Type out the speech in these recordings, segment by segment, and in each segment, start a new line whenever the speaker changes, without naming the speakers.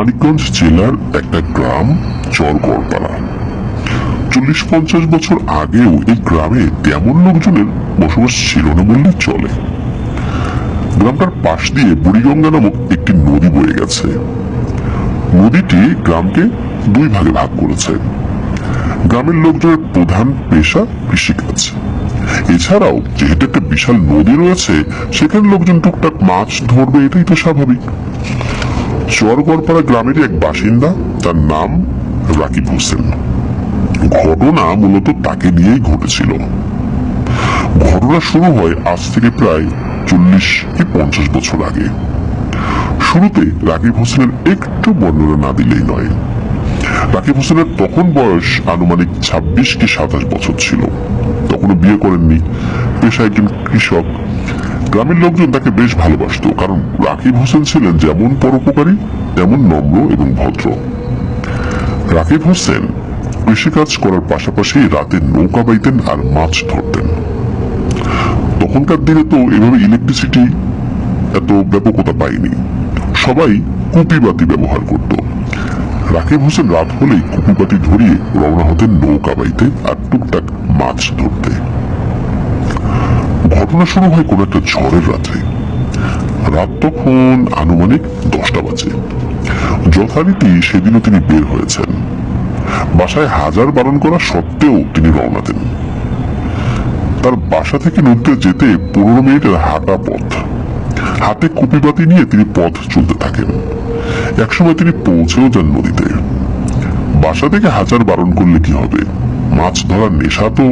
মানিকগঞ্জ জেলার একটা গ্রাম চরগড়পাড়া। 40-50 বছর আগেও এই গ্রামে তেমন লোকজনের বসবাস ছিল না বললে চলে। গ্রামটার পাশ দিয়ে বুড়িগঙ্গা নামক একটি নদী বয়ে গেছে। নদীটি গ্রামকে দুই ভাগে ভাগ করেছে। গ্রামের লোকজনের প্রধান পেশা কৃষিকাজ। এছাড়াও যেহেতু একটা বিশাল নদী রয়েছে, সেখানে লোকজন টুকটাক মাছ ধরবে, এটাই তো স্বাভাবিক। চরগড়পাড়া গ্রামেরই এক বাসিন্দা, তার নাম রাকিব হোসেন। ঘটনা মূলত তাকে নিয়েই ঘটেছিল। ঘটনা শুরু হয় আজ থেকে প্রায় 40-50 বছর আগে। শুরুতে রাকিব হোসেনের একটু বর্ণনা না দিলেই নয়। রাকিব হোসেনের তখন বয়স আনুমানিক 26-27 বছর ছিল। তখনও বিয়ে করেননি, পেশা একজন কৃষক। গ্রামের লোকজন তাকে বেশ ভালোবাসত, কারণ রাকিব হোসেন ছিলেন যেমন পরোপকারী তেমন নম্র এবং ভদ্র। রাকিব হোসেন কৃষিকাজ করার পাশাপাশি রাতে নৌকা বাইতেন আর মাছ ধরতেন। তখনকার দিনে তো এভাবে ইলেকট্রিসিটি এত ব্যাপকতা পায়নি, সবাই কুপিবাতি ব্যবহার করত। রাকিব হোসেন রাত হলেই কুপিবাতি ধরিয়ে রওনা হতেন নৌকা বাইতে আর টুকটাক মাছ ধরতে। ঘটনা শুরু হয় কোন একটা ঝড়ের রাতে। রাত তখন আনুমানিক 10টা বাজে। যথারীতি সেদিনও তিনি বের হয়েছেন। বাসায় হাজার বারণ করা সত্ত্বেও তিনি রওনা দেন। তার বাসা থেকে নদীতে যেতে 15 মিনিটের হাঁটা পথ। হাতে কুপিবাতি নিয়ে তিনি পথ চলতে থাকেন। একসময় তিনি পৌঁছেও যান নদীতে। বাসা থেকে হাজার বারণ করলে কি হবে, মাছ ধরার নেশা তো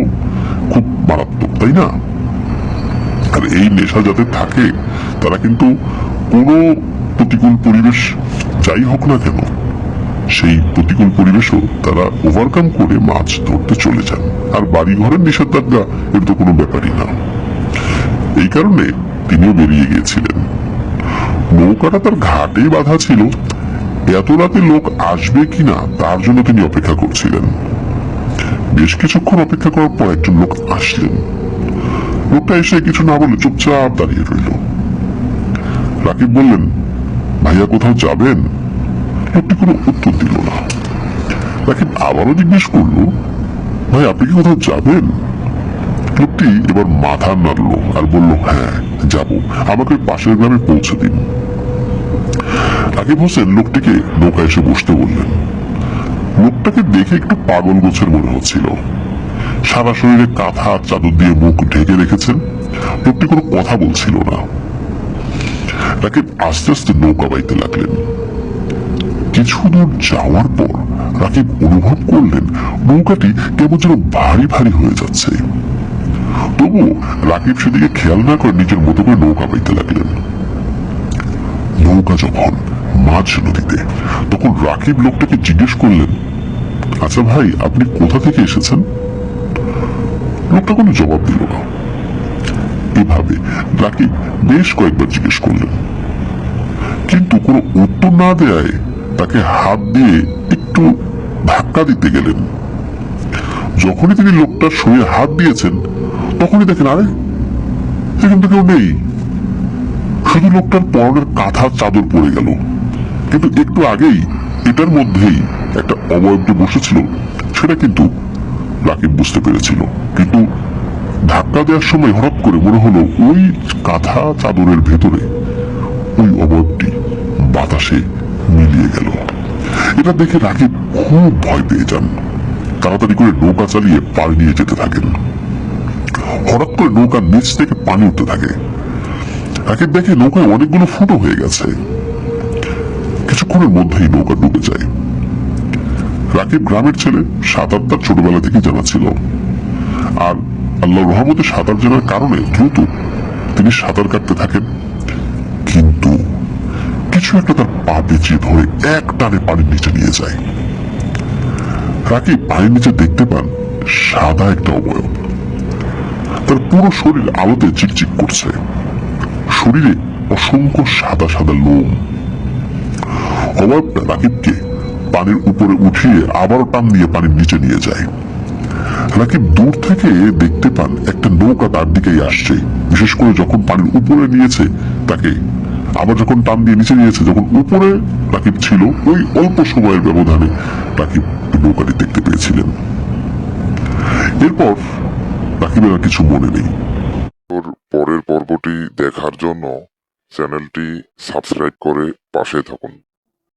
খুব মারাত্মক, তাই না? আর এই নেশা যাদের থাকে তারা কিন্তু কোনো প্রতিকূল পরিবেশ যাই হোক না কেন, সেই প্রতিকূল পরিবেশও তারা ওভারকাম করে মাছ ধরতে চলে যান। আর বাড়ি ঘরের নিষেধাজ্ঞা এর তো কোনো ব্যাপারই না। এই কারণে তিনিও বেরিয়ে গিয়েছিলেন। নৌকাটা তার ঘাটেই বাঁধা ছিল। এত রাতে লোক আসবে কিনা তার জন্য তিনি অপেক্ষা করছিলেন। বেশ কিছুক্ষণ অপেক্ষা করার পর একজন লোক আসলেন। লোকটা এসে কিছু না বলে চুপচাপ দাঁড়িয়ে রইল। রাকিব বললেন, ভাইয়া কোথাও যাবেন? লোকটি কোনো উত্তর দিল না। রাকিব আবারও জিজ্ঞেস করলো, ভাই আপনি কি কোথাও যাবেন? লোকটি এবার মাথা নাড়লো আর বলল, হ্যাঁ যাব, আমাকে পাশের গ্রামে পৌঁছে দিন। রাকিব হোসেন লোকটিকে নৌকা এসে বসতে বললেন। লোকটাকে দেখে একটু পাগল গোছের মনে হচ্ছিল। সারা শরীরে কাঁথা চাদর দিয়ে মুখ ঢেকে রেখেছেন। লোকটি কোনো কথা বলছিল না। রাকিব আস্তে আস্তে নৌকা বাইতে লাগলেন। কিছু দূর যাওয়ার পর রাকিব অনুভব করলেন নৌকাটি কেমন যেন ভারী ভারী হয়ে যাচ্ছে। তবু রাকিব সেদিকে খেয়াল না করে নিজের মতো করে নৌকা বাইতে লাগলেন। নৌকা যখন মাঝ নদীতে, তখন রাকিব লোকটাকে জিজ্ঞেস করলেন, আচ্ছা ভাই আপনি কোথা থেকে এসেছেন? লোকটা কোনো জবাব দিল না। এভাবে রাকিব বেশ কয়েকবার জিজ্ঞেস করলেন, কিন্তু কোনো উত্তর না দেয়ায় তাকে হাত দিয়ে একটু ধাক্কা দিতে গেলেন। যখনই তিনি লোকটার শরীরে হাত দিয়েছেন, তখনই দেখেন আরে এখান তো কেউ নেই। শুধু লোকটার পরনের কাঁথা চাদর পড়ে গেল। কিন্তু একটু আগেই এটার মধ্যেই একটা অবয়ব যে বসেছিল সেটা কিন্তু রাকিব বুঝতে পেরেছিল। কিন্তু ধাক্কা দেওয়ার সময় হঠাৎ করে মনে হলো ওই কাঁথা চাদরের ভেতরে ওই অবয়বটি বাতাসে মিলিয়ে গেল। এটা দেখে রাকিব খুব ভয় পেয়ে যান। তাড়াতাড়ি করে নৌকা চালিয়ে পাড়ে নিয়ে যেতে থাকেন। হঠাৎ করে নৌকার নিচ থেকে পানি উঠতে থাকে। রাকিব দেখে নৌকায় অনেকগুলো ফুটো হয়ে গেছে। কিছুক্ষণের মধ্যেই নৌকা ডুবে যায়। রাকিব গ্রামের ছেলে, সাঁতার তার ছোটবেলা থেকে জানা ছিল। আর আল্লাহর রহমতে সাঁতার জানার কারণে দ্রুত তিনি সাঁতার কাটতে থাকেন। কিন্তু কিছু একটা তার পা পেঁচিয়ে ধরে এক টানে পানির নিচে নিয়ে যায়। রাকিব পানির নিচে দেখতে পান সাদা একটা অবয়ব। তার পুরো শরীর আলোতে চিকচিক করছে। শরীরে অসংখ্য সাদা সাদা লোম। অবয়বটা রাকিবকে পানির উপরে উঠিয়ে আবারও টান দিয়ে পানির নিচে নিয়ে যায়। রাকিব দূর থেকে দেখতে পান একটা নৌকা তার দিকেই আসছে। বিশেষ করে যখন পানির উপরে নিয়েছে তাকে আবার যখন টান দিয়ে নিচে নিয়েছে, যখন উপরে রাকিব ছিল, ওই অল্প সময়ের ব্যবধানে রাকিব নৌকাটি দেখতে পেয়েছিলেন। এরপর রাকিবের আর কিছু মনে নেই।
ওর পরের পর্বটি দেখার জন্য চ্যানেলটি সাবস্ক্রাইব করে পাশে থাকুন।